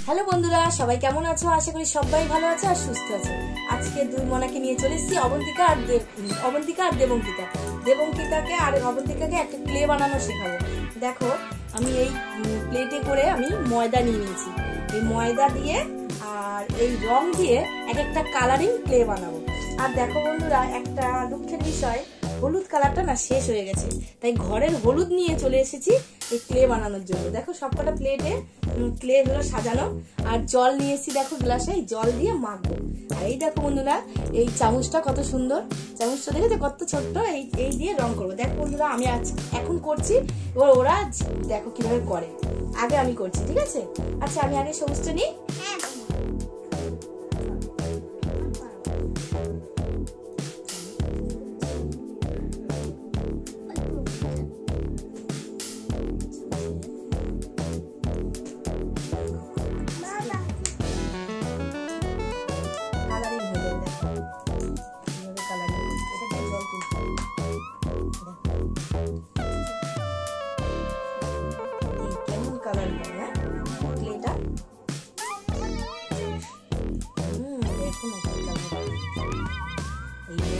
Hello বন্ধুরা, সবাই কেমন আছো? আশা করি সবাই ভালো আছে আর সুস্থ আছে। আজকে দুই মনাকে নিয়ে চলে এসেছি অবন্তিকা আর দেবঙ্কিতাকে আর অবন্তিকাকে একটা ক্লে বানানো শেখাবো। দেখো, আমি এই প্লেটে করে আমি ময়দা নিয়ে নিয়েছি। এই ময়দা দিয়ে আর এই রং দিয়ে এক একটা কালারিং ক্লে বানাবো। আর দেখো বন্ধুরা, একটা দুঃখের বিষয়, হলুদ কালারটা না শেষ হয়ে গেছে, তাই ঘরের হলুদ নিয়ে চলে এসেছি এই ক্লে বানানোর জন্য। দেখো, সবকটা প্লেটে ক্লে গুলো সাজানো, আর জল নিয়ে এসেছি দেখো গ্লাসে, এই জল দিয়ে মাখবো। আর এই দেখো বন্ধুরা, এই চামচটা কত সুন্দর, চামচটা দেখেছো কত ছোট্ট, এই দিয়ে রং করবো। দেখো বন্ধুরা, আমি এখন করছি, এবার ওরা দেখো কিভাবে করে। আগে আমি করছি, ঠিক আছে? আচ্ছা, আমি আগে সবুজটা নিই।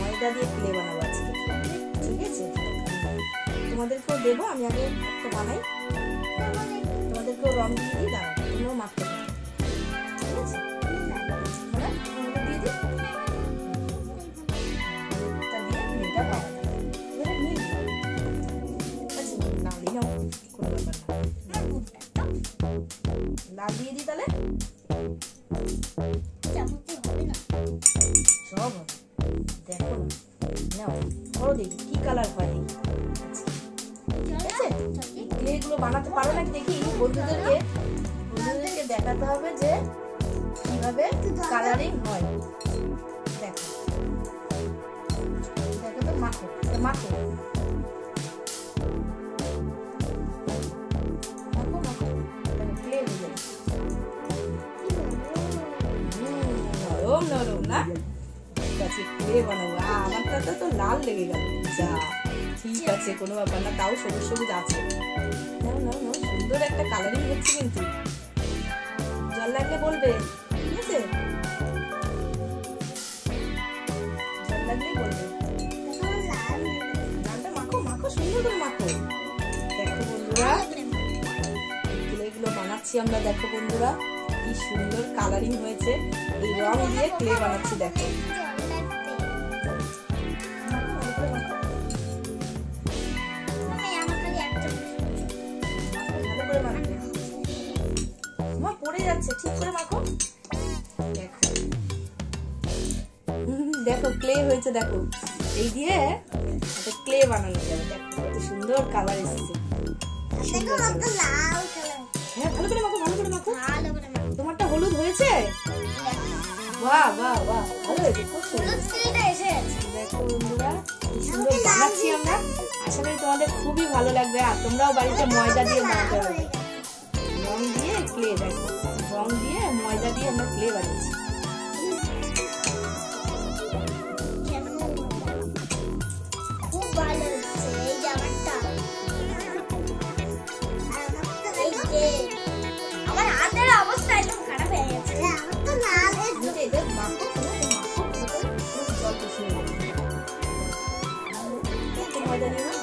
ময়দা দিয়ে ক্লে বানাবো আজকে, ঠিক আছে? তোমাদেরকেও দেবো, আমি আগে একটা বানাই, তোমাদেরকেও রং দিয়ে দিই, দাঁড়াও তোমরাও মাখতে পারো, ঠিক আছে? দিয়ে দিই, মেয়েটা পাওয়া লাল দিয়ে দিই, তাহলে সব হবে। দেখো নাও, করো দেখি কি কালার হয়। এগুলো বানাতে পারো নাকি দেখি, বন্ধুদেরকে দেখাতে হবে যে কিভাবে কালারিং হয়। দেখো দেখো তো, মাখো মাখো নরম না, ঠিক আছে? ক্লে বানাবো। আমারটা তো লাল লেগে গেল, যা, ঠিক আছে, কোনো ব্যাপার না, তাও সবুজ সবুজ আছে। সুন্দর একটা কালারিং হচ্ছে, কিন্তু জল লাগলে বলবে, ঠিক আছে? জল লাগলেই বলবে। লালটা মাখো মাখো, সুন্দর করে মাখো। দেখো বন্ধুরা, ক্লেগুলো বানাচ্ছি আমরা। দেখো বন্ধুরা, কি সুন্দর কালারিং হয়েছে। এই রং দিয়ে ক্লে বানাচ্ছি, দেখো। পড়ে যাচ্ছে, ঠিক করে মাখো। দেখো ক্লে হয়েছে, দেখো এই দিয়ে একটা ক্লে বানানো যাবে। দেখো কত সুন্দর কালার এসেছে। হ্যাঁ, ভালো করে মাখো, ভালো করে মাখো। তোমারটা হলুদ হয়েছে? বাহ বাহ বাহ, ভালো হয়েছে, খুব সুন্দর। দেখো বন্ধুরা, কি সুন্দর বানাচ্ছি আমরা। আশা করি তোমাদের খুবই ভালো লাগবে। আর তোমরাও বাড়িতে ময়দা দিয়ে বানাতে পারবে। রং দিয়ে ক্লে, দেখো রং দিয়ে ময়দা দিয়ে আমরা ক্লে বানিয়েছি। খুব ভালো হচ্ছে এই জামাটা। আমার হাতের অবস্থা একদম খারাপ হয়ে গেছে। আমার তো লাল হয়ে গেছে। এদের মাখো, জল বেশি হয়ে যাবে। ময়দা নিয়ে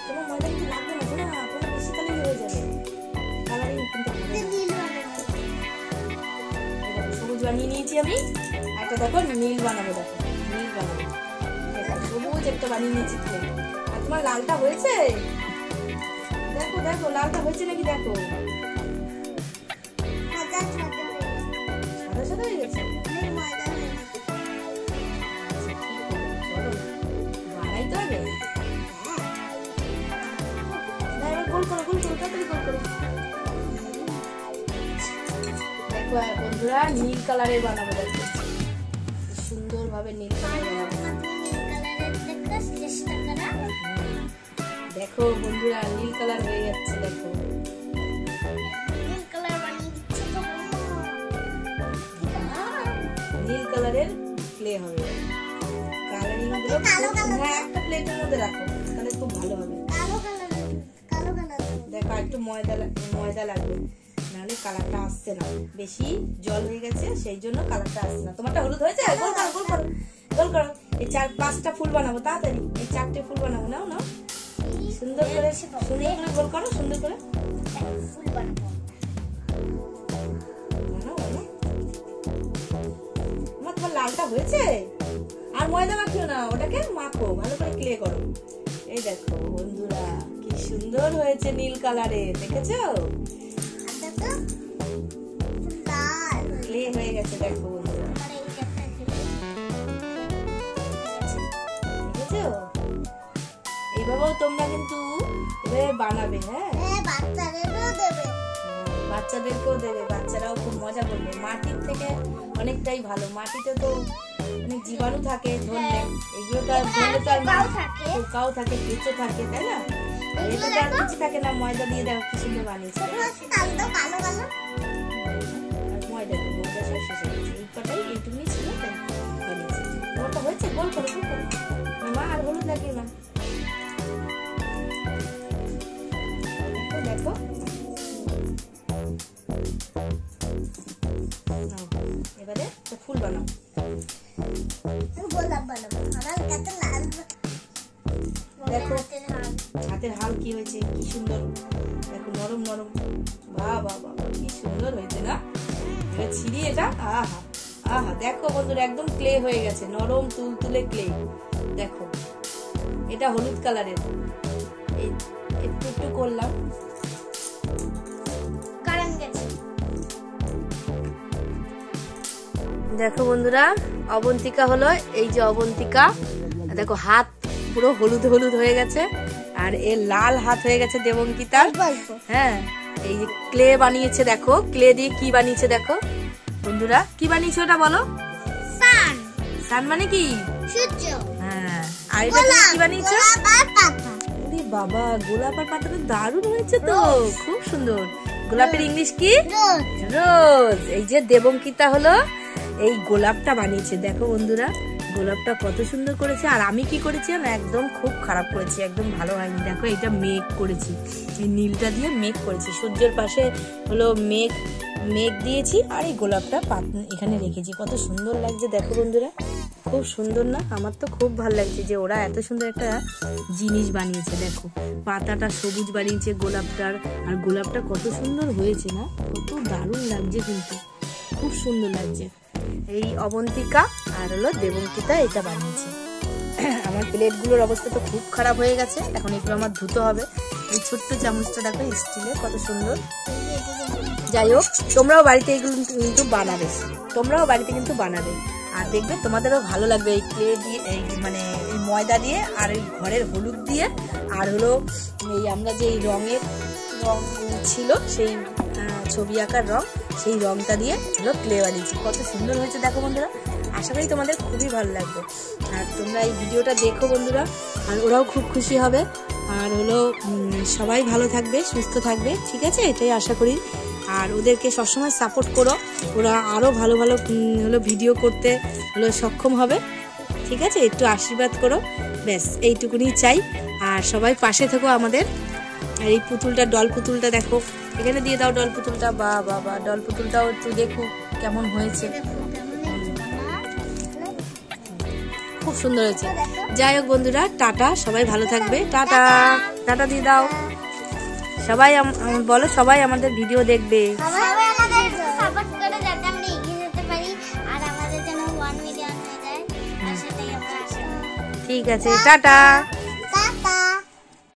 তোমার ময়দা কিন্তু লাগবে না, তোমার বেশি কালারিং হয়ে যাবে। কালারিং কিন্তু সবুজ বানিয়ে নিয়েছি আমি। একটা দেখো নীল বানাবো, দেখো নীল বানাবো। দেখো সবুজ একটা বানিয়ে নিয়েছি। আর তোমার লালটা হয়েছে? দেখো দেখো লালটা হয়েছে নাকি, দেখো সাদা সাদা হয়ে গেছে। বানাইতে হবে, গোল করো গোল করো, তাড়াতাড়ি গোল করো। দেখো বন্ধুরা, নীল কালারের বানাবো। দেখো সুন্দর ভাবে নীল কালার বানাবো। দেখো বন্ধুরা, নীল কালার হয়ে যাচ্ছে। দেখো নীল কালারের ক্লে হবে। কালারিং গুলো একটা প্লেটের মধ্যে রাখো, তাহলে খুব ভালো হবে। দেখো একটু ময়দা লাগবে, নাহলে কালারটা আসছে না, বেশি জল হয়ে গেছে সেই জন্য কালারটা আসছে না। তোমারটা হলুদ হয়েছে, গোল করো গোল করো গোল করো। এই 4-5টা ফুল বানাবো তাড়াতাড়ি, এই 4টে ফুল বানাবো। নাও নাও সুন্দর করে গোল করো, সুন্দর করে ফুল বানাবো। তোমার লালটা হয়েছে, আর ময়দা মাখিও না, ওটাকে মাখো ভালো করে, ক্লে করো। এই দেখো বন্ধুরা কি সুন্দর হয়েছে নীল কালারে, দেখেছো? ক্লে হয়ে গেছে দেখো বন্ধুরা, দেখেছো? এইভাবেও তোমরা কিন্তু এভাবে বানাবে। হ্যাঁ, বাচ্চাদেরকেও দেবে, বাচ্চারাও খুব মজা করবে। মাটির থেকে অনেকটাই ভালো, মাটিতে তো অনেক জীবাণু থাকে, ধরলে এগুলো তো আর ধরলে তো আর পোকাও থাকে, কেঁচো থাকে, তাই না? এটা তো আর কিছু থাকে না। ময়দা দিয়ে দেখো কি সুন্দর বানিয়েছে, ময়দা দিয়ে ময়দা সব শেষ হয়ে গেছে, এই কটাই এইটুকুনি ছিল তাই বানিয়েছে। ওটা হয়েছে, গোল করো গোল করো মা, আর হলুদ লাগিয়ে না। দেখো এবারে ফুল বানাও, দেখো হাতের হাল কি হয়েছে, কি সুন্দর দেখো, নরম নরম, বাহ বাহ বাহ কি সুন্দর হয়েছে না? এবার ছিঁড়ি এটা, আহা আহা, দেখো বন্ধুরা একদম ক্লে হয়ে গেছে, নরম তুলতুলে ক্লে। দেখো এটা হলুদ কালারের, একটু একটু করলাম। দেখো বন্ধুরা অবন্তিকা হলো, এই যে অবন্তিকা, দেখো হাত পুরো হলুদ হলুদ হয়ে গেছে, আর এর লাল হাত হয়ে গেছে দেবঙ্কিতার। হ্যাঁ, এই যে ক্লে বানিয়েছে, দেখো ক্লে দিয়ে কি বানিয়েছে দেখো বন্ধুরা, কি বানিয়েছে ওটা বলো? সান। সান মানে কি? সূর্য। হ্যাঁ, আর এটা কি বানিয়েছে? আরে বাবা, গোলাপ আর পাতা তো দারুণ হয়েছে তো, খুব সুন্দর। গোলাপের ইংলিশ কি? রোজ। এই যে দেবঙ্কিতা হলো এই গোলাপটা বানিয়েছে, দেখো বন্ধুরা গোলাপটা কত সুন্দর করেছে। আর আমি কি করেছি, আমি একদম খুব খারাপ করেছি, একদম ভালো হয়নি। দেখো এটা মেঘ করেছি, এই নীলটা দিয়ে মেঘ করেছি, সূর্যের পাশে হলো মেঘ দিয়েছি, আর এই গোলাপটা এখানে রেখেছি, কত সুন্দর লাগছে দেখো বন্ধুরা, খুব সুন্দর না? আমার তো খুব ভালো লাগছে যে ওরা এত সুন্দর একটা জিনিস বানিয়েছে। দেখো পাতাটা সবুজ বানিয়েছে গোলাপটার, আর গোলাপটা কত সুন্দর হয়েছে না, কত দারুণ লাগছে, কিন্তু খুব সুন্দর লাগছে। এই অবন্তিকা আর হলো দেবঙ্কিতা এটা বানিয়েছে। আমার প্লেটগুলোর অবস্থা তো খুব খারাপ হয়ে গেছে, এখন এগুলো আমার ধুতে হবে। এই ছোট্ট চামচটা দেখো স্টিলের, কত সুন্দর। যাই হোক, তোমরাও বাড়িতে এগুলো কিন্তু বানাবে, তোমরাও বাড়িতে কিন্তু বানাবে, আর দেখবে তোমাদেরও ভালো লাগবে। এই ক্লে দিয়ে, এই মানে এই ময়দা দিয়ে, আর এই ঘরের হলুদ দিয়ে, আর হলো এই আমরা যে রং ছিল সেই ছবি আঁকার রং, সেই রংটা দিয়ে হলো ক্লে বানিয়েছি, কত সুন্দর হয়েছে দেখো বন্ধুরা। আশা করি তোমাদের খুবই ভালো লাগবে, আর তোমরা এই ভিডিওটা দেখো বন্ধুরা, আর ওরাও খুব খুশি হবে, আর হলো সবাই ভালো থাকবে, সুস্থ থাকবে, ঠিক আছে? এটাই আশা করি। আর ওদেরকে সবসময় সাপোর্ট করো, ওরা আরও ভালো ভালো হলো ভিডিও করতে হলো সক্ষম হবে, ঠিক আছে? একটু আশীর্বাদ করো, ব্যাস এইটুকুনি চাই। আর সবাই পাশে থেকো আমাদের। আর এই পুতুলটা, ডল পুতুলটা দেখো, এখানে দিয়ে দাও ডল পুতুলটা, বা বাবা ডল পুতুলটাও একটু দেখো কেমন হয়েছে, খুব সুন্দর হয়েছে। যাই হোক বন্ধুরা, টাটা, সবাই ভালো থাকবে, টাটা, টাটা দিয়ে দাও। সবাই বলো, সবাই আমাদের ভিডিও দেখবে, ঠিক আছে, টাটা।